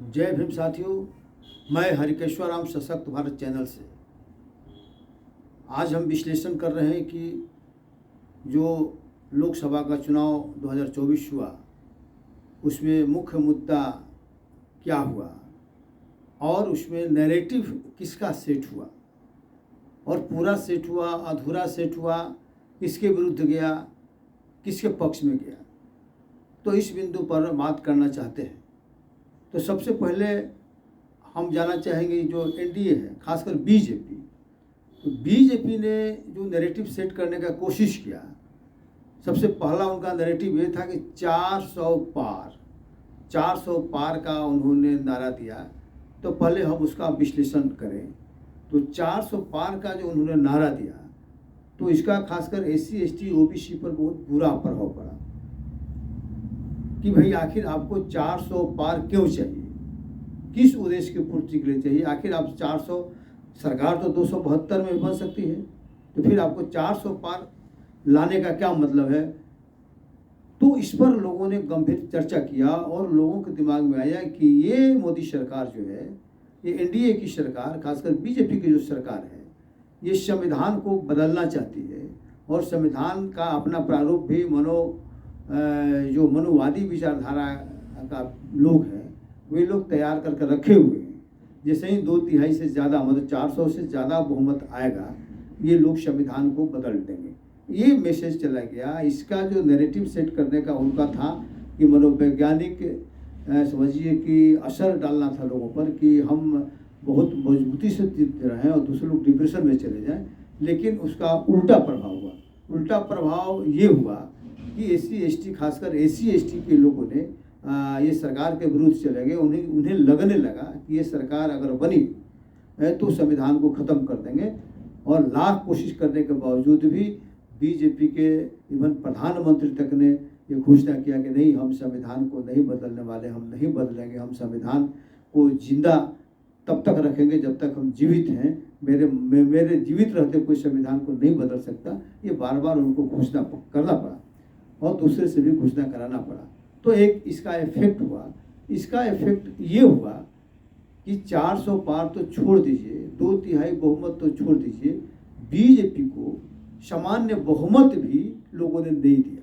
जय भीम साथियों, मैं हरिकेश्वर राम सशक्त भारत चैनल से आज हम विश्लेषण कर रहे हैं कि जो लोकसभा का चुनाव 2024 हुआ उसमें मुख्य मुद्दा क्या हुआ और उसमें नैरेटिव किसका सेट हुआ और पूरा सेट हुआ, अधूरा सेट हुआ, किसके विरुद्ध गया, किसके पक्ष में गया। तो इस बिंदु पर बात करना चाहते हैं। तो सबसे पहले हम जानना चाहेंगे जो एनडीए है, खासकर बीजेपी। तो बीजेपी ने जो नैरेटिव सेट करने का कोशिश किया, सबसे पहला उनका नैरेटिव ये था कि 400 पार का उन्होंने नारा दिया। तो पहले हम उसका विश्लेषण करें। तो 400 पार का जो उन्होंने नारा दिया, तो इसका खासकर एससी, एसटी, ओबीसी पर बहुत बुरा प्रभाव पड़ा कि भाई आखिर आपको 400 पार क्यों चाहिए, किस उद्देश्य की पूर्ति के लिए चाहिए। आखिर आप 400, सरकार तो 272 में बन सकती है, तो फिर आपको 400 पार लाने का क्या मतलब है। तो इस पर लोगों ने गंभीर चर्चा किया और लोगों के दिमाग में आया कि ये मोदी सरकार जो है, ये एनडीए की सरकार, खासकर बीजेपी की जो सरकार है, ये संविधान को बदलना चाहती है और संविधान का अपना प्रारूप भी जो मनुवादी विचारधारा का लोग हैं, वे लोग तैयार करके रखे हुए हैं। जैसे ही 2/3 से ज़्यादा, मतलब 400 से ज़्यादा बहुमत आएगा, ये लोग संविधान को बदल देंगे। ये मैसेज चला गया। इसका जो नैरेटिव सेट करने का उनका था कि मनोवैज्ञानिक समझिए कि असर डालना था लोगों पर कि हम बहुत मजबूती से जीत रहे हैं और दूसरे लोग डिप्रेशन में चले जाएं। लेकिन उसका उल्टा प्रभाव हुआ। उल्टा प्रभाव ये हुआ कि एससी, एसटी, खासकर एससी, एसटी के लोगों ने ये सरकार के विरुद्ध चले गए। उन्हें लगने लगा कि ये सरकार अगर बनी तो संविधान को ख़त्म कर देंगे। और लाख कोशिश करने के बावजूद भी बीजेपी के इवन प्रधानमंत्री तक ने ये घोषणा किया कि नहीं, हम संविधान को नहीं बदलने वाले, हम नहीं बदलेंगे, हम संविधान को जिंदा तब तक रखेंगे जब तक हम जीवित हैं। मेरे जीवित रहते कोई संविधान को नहीं बदल सकता। ये बार बार उनको घोषणा करना पड़ा और दूसरे से भी घोषणा कराना पड़ा। तो एक इसका इफेक्ट हुआ। इसका इफेक्ट ये हुआ कि 400 पार तो छोड़ दीजिए, 2/3 बहुमत तो छोड़ दीजिए, बीजेपी को सामान्य बहुमत भी लोगों ने नहीं दिया।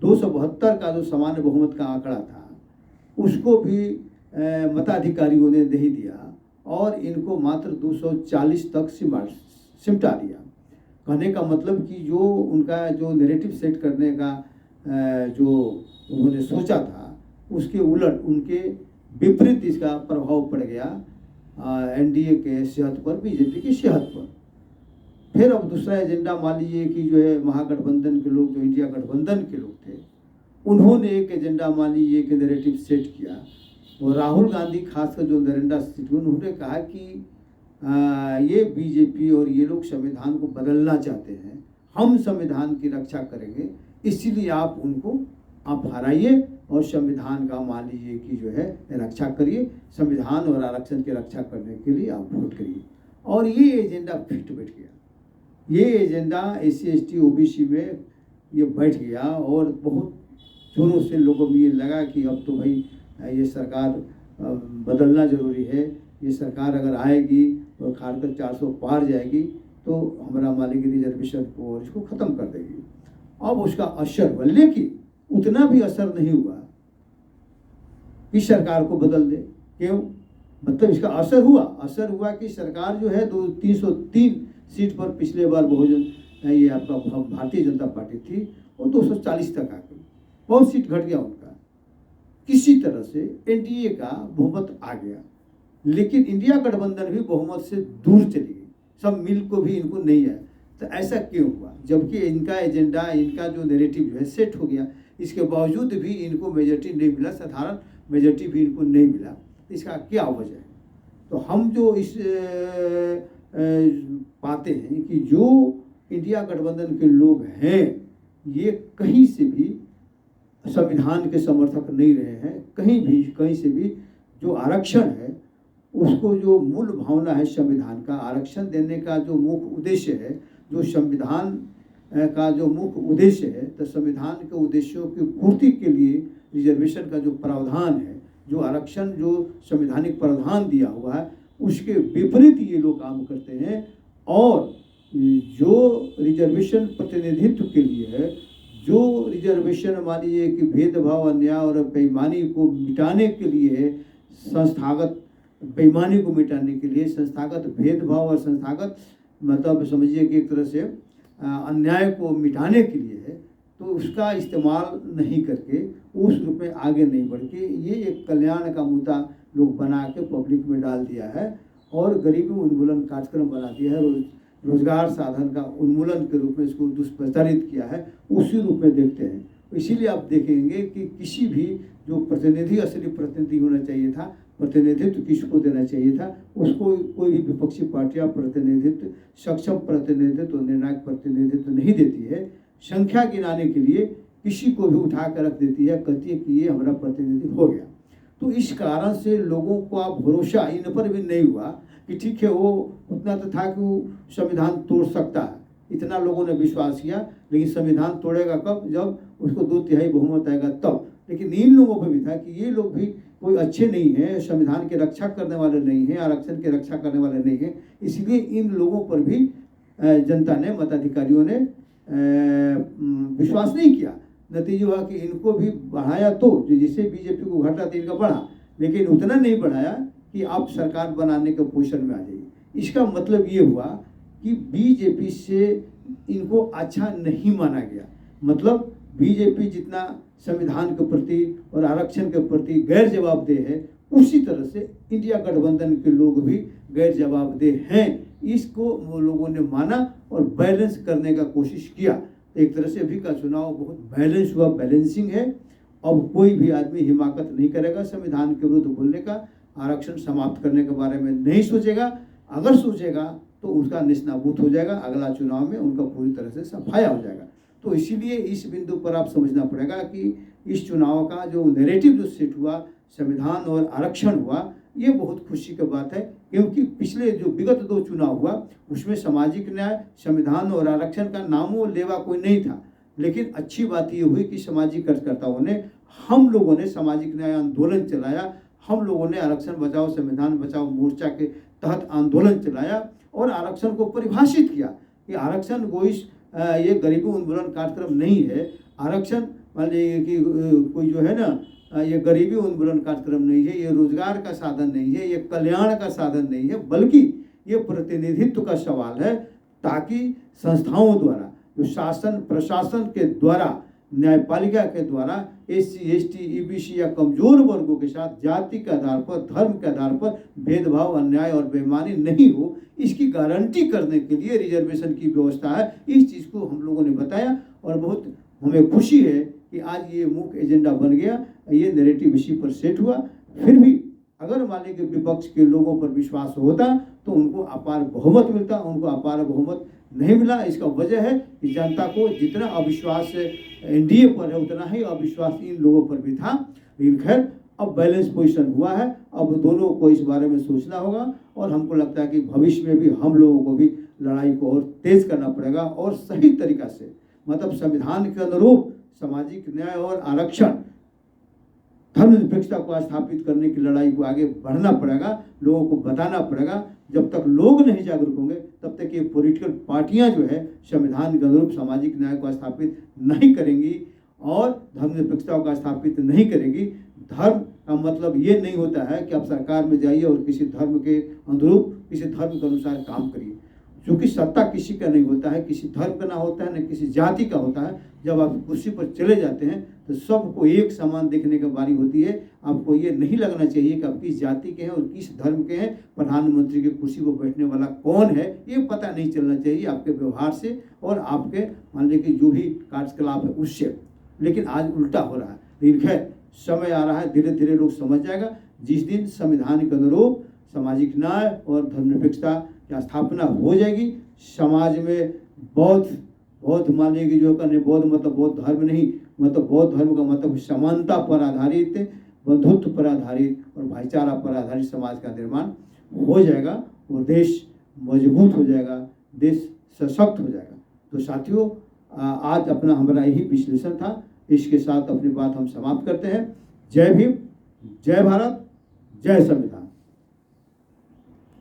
272 का जो सामान्य बहुमत का आंकड़ा था, उसको भी मताधिकारियों ने नहीं दिया और इनको मात्र 240 तक सिमटा दिया। कहने का मतलब कि जो उनका जो नैरेटिव सेट करने का जो उन्होंने सोचा था, उसके उलट, उनके विपरीत इसका प्रभाव पड़ गया एनडीए के सेहत पर, बीजेपी की सेहत पर। फिर अब दूसरा एजेंडा मान लीजिए कि जो है महागठबंधन के लोग, जो इंडिया गठबंधन के लोग थे, उन्होंने एक एजेंडा मान लीजिए कि नैरेटिव सेट किया। और राहुल गांधी खासकर जो नरेंद्र सेट, उन्होंने कहा कि ये बीजेपी और ये लोग संविधान को बदलना चाहते हैं, हम संविधान की रक्षा करेंगे, इसीलिए आप उनको हराइए और संविधान का मान लीजिए कि जो है रक्षा करिए, संविधान और आरक्षण की रक्षा करने के लिए आप वोट करिए। और ये एजेंडा फिट बैठ गया। ये एजेंडा एससी, एसटी, ओबीसी में ये बैठ गया और बहुत जोरों से लोगों को ये लगा कि अब तो भाई ये सरकार बदलना ज़रूरी है। ये सरकार अगर आएगी और खासकर 400 पार जाएगी तो हमारा मालिक रिजर्वेशन को और इसको ख़त्म कर देगी। अब उसका असर हुआ, लेकिन उतना भी असर नहीं हुआ कि सरकार को बदल दे। क्यों? मतलब इसका असर हुआ कि सरकार जो है 303 सीट पर पिछले बार बहुजन ये आपका भारतीय जनता पार्टी थी, वो 240 तक आ गई। बहुत सीट घट गया उनका। किसी तरह से एनडीए का बहुमत आ गया, लेकिन इंडिया गठबंधन भी बहुमत से दूर चली गई। सब मिल को भी इनको नहीं आया। तो ऐसा क्यों हुआ? जबकि इनका एजेंडा, इनका जो नैरेटिव जो है सेट हो गया, इसके बावजूद भी इनको मेजॉरिटी नहीं मिला, साधारण मेजॉरिटी भी इनको नहीं मिला। इसका क्या वजह है? तो हम जो इस पाते हैं कि जो इंडिया गठबंधन के लोग हैं, ये कहीं से भी संविधान के समर्थक नहीं रहे हैं। कहीं से भी जो आरक्षण है, उसको जो मूल भावना है संविधान का, आरक्षण देने का जो मुख्य उद्देश्य है, जो संविधान का जो मुख्य उद्देश्य है, तो संविधान के उद्देश्यों की पूर्ति के लिए रिजर्वेशन का जो प्रावधान है, जो आरक्षण जो संवैधानिक प्रावधान दिया हुआ है उसके विपरीत ये लोग काम करते हैं। और जो रिजर्वेशन प्रतिनिधित्व के लिए है, जो रिजर्वेशन मान लीजिए कि भेदभाव, अन्याय और बेईमानी को मिटाने के लिए है, संस्थागत बेईमानी को मिटाने के लिए, संस्थागत भेदभाव और संस्थागत मतलब समझिए कि एक तरह से अन्याय को मिटाने के लिए है, तो उसका इस्तेमाल नहीं करके उस रूप में आगे नहीं बढ़ के ये एक कल्याण का मुद्दा लोग बना के पब्लिक में डाल दिया है और गरीबी उन्मूलन कार्यक्रम बना दिया है, रोजगार साधन का उन्मूलन के रूप में इसको दुष्प्रचारित किया है, उसी रूप में देखते हैं। इसीलिए आप देखेंगे कि किसी भी जो प्रतिनिधि असली प्रतिनिधि होना चाहिए था, प्रतिनिधित्व किसको देना चाहिए था, उसको कोई भी विपक्षी पार्टियां प्रतिनिधित्व, सक्षम प्रतिनिधित्व, निर्णायक प्रतिनिधित्व नहीं देती है। संख्या गिनाने के लिए किसी को भी उठा कर रख देती है, कहती है कि ये हमारा प्रतिनिधि हो गया। तो इस कारण से लोगों का भरोसा इन पर भी नहीं हुआ कि ठीक है, वो उतना तो था कि वो संविधान तोड़ सकता है, इतना लोगों ने विश्वास किया। लेकिन संविधान तोड़ेगा कब? जब उसको 2/3 बहुमत आएगा तब। लेकिन इन लोगों पर भी था कि ये लोग भी कोई अच्छे नहीं हैं, संविधान की रक्षा करने वाले नहीं हैं, आरक्षण की रक्षा करने वाले नहीं हैं। इसलिए इन लोगों पर भी जनता ने, मताधिकारियों ने विश्वास नहीं किया। नतीजा हुआ कि इनको भी बढ़ाया, तो जिससे बीजेपी को घटा तो इनका बढ़ा, लेकिन उतना नहीं बढ़ाया कि आप सरकार बनाने के पोजीशन में आ जाइए। इसका मतलब ये हुआ कि बीजेपी से इनको अच्छा नहीं माना गया। मतलब बीजेपी जितना संविधान के प्रति और आरक्षण के प्रति गैर जवाबदेह है, उसी तरह से इंडिया गठबंधन के लोग भी गैर जवाबदेह हैं। इसको वो लोगों ने माना और बैलेंस करने का कोशिश किया। एक तरह से अभी का चुनाव बहुत बैलेंस हुआ, बैलेंसिंग है। अब कोई भी आदमी हिमाकत नहीं करेगा संविधान के विरुद्ध बोलने का, आरक्षण समाप्त करने के बारे में नहीं सोचेगा। अगर सोचेगा तो उसका निस्नाबूत हो जाएगा, अगला चुनाव में उनका पूरी तरह से सफाया हो जाएगा। तो इसीलिए इस बिंदु पर आप समझना पड़ेगा कि इस चुनाव का जो नैरेटिव जो सेट हुआ, संविधान और आरक्षण हुआ, ये बहुत खुशी की बात है। क्योंकि पिछले जो विगत 2 चुनाव हुआ उसमें सामाजिक न्याय, संविधान और आरक्षण का नामो लेवा कोई नहीं था। लेकिन अच्छी बात ये हुई कि सामाजिक कार्यकर्ताओं ने, हम लोगों ने सामाजिक न्याय आंदोलन चलाया, हम लोगों ने आरक्षण बचाओ संविधान बचाओ मोर्चा के तहत आंदोलन चलाया और आरक्षण को परिभाषित किया कि आरक्षण ये गरीबी उन्मूलन कार्यक्रम नहीं है। आरक्षण मान लीजिए कि कोई जो है ना, ये गरीबी उन्मूलन कार्यक्रम नहीं है, ये रोजगार का साधन नहीं है, ये कल्याण का साधन नहीं है, बल्कि ये प्रतिनिधित्व का सवाल है। ताकि संस्थाओं द्वारा, जो शासन प्रशासन के द्वारा, न्यायपालिका के द्वारा SC, ST, EBC या कमजोर वर्गों के साथ जाति के आधार पर, धर्म के आधार पर भेदभाव, अन्याय और बेईमानी नहीं हो, इसकी गारंटी करने के लिए रिजर्वेशन की व्यवस्था है। इस चीज़ को हम लोगों ने बताया और बहुत हमें खुशी है कि आज ये मुख्य एजेंडा बन गया, ये नैरेटिव इसी पर सेट हुआ। फिर भी अगर मान लीजिए विपक्ष के लोगों पर विश्वास होता तो उनको अपार बहुमत मिलता, उनको अपार बहुमत नहीं मिला। इसका वजह है कि जनता को जितना अविश्वास NDA पर है उतना ही अविश्वास इन लोगों पर भी था। लेकिन खैर अब बैलेंस पोजीशन हुआ है, अब दोनों को इस बारे में सोचना होगा और हमको लगता है कि भविष्य में भी हम लोगों को भी लड़ाई को और तेज करना पड़ेगा और सही तरीका से, मतलब संविधान के अनुरूप सामाजिक न्याय और आरक्षण, धर्मनिरपेक्षता को स्थापित करने की लड़ाई को आगे बढ़ना पड़ेगा, लोगों को बताना पड़ेगा। जब तक लोग नहीं जागरूक होंगे तब तक ये पॉलिटिकल पार्टियां जो है संविधान के अनुरूप सामाजिक न्याय को स्थापित नहीं करेंगी और धर्मनिरपेक्षता को स्थापित नहीं करेंगी। धर्म का मतलब ये नहीं होता है कि आप सरकार में जाइए और किसी धर्म के अनुरूप, किसी धर्म के अनुसार काम करिए। क्योंकि सत्ता किसी का नहीं होता है, किसी धर्म का ना होता है, न किसी जाति का होता है। जब आप कुर्सी पर चले जाते हैं तो सबको एक समान देखने की बारी होती है। आपको ये नहीं लगना चाहिए कि आप किस जाति के हैं और किस धर्म के हैं, प्रधानमंत्री की कुर्सी पर बैठने वाला कौन है, ये पता नहीं चलना चाहिए आपके व्यवहार से और आपके मान लीजिए कि जो भी कार्यकलाप है उससे। लेकिन आज उल्टा हो रहा है। लेकिन खैर समय आ रहा है, धीरे धीरे लोग समझ जाएगा। जिस दिन संविधान के अनुरूप सामाजिक न्याय और धर्मनिरपेक्षता की स्थापना हो जाएगी, समाज में बौद्ध मान लीजिए जो करने, बौद्ध मतलब बौद्ध धर्म नहीं, मतलब बौद्ध धर्म का मतलब समानता पर आधारित, बंधुत्व पर आधारित और भाईचारा पर आधारित समाज का निर्माण हो जाएगा और देश मजबूत हो जाएगा, देश सशक्त हो जाएगा। तो साथियों, आज अपना हमारा यही विश्लेषण था। इसके साथ अपनी बात हम समाप्त करते हैं। जय भीम, जय भारत, जय संविधान।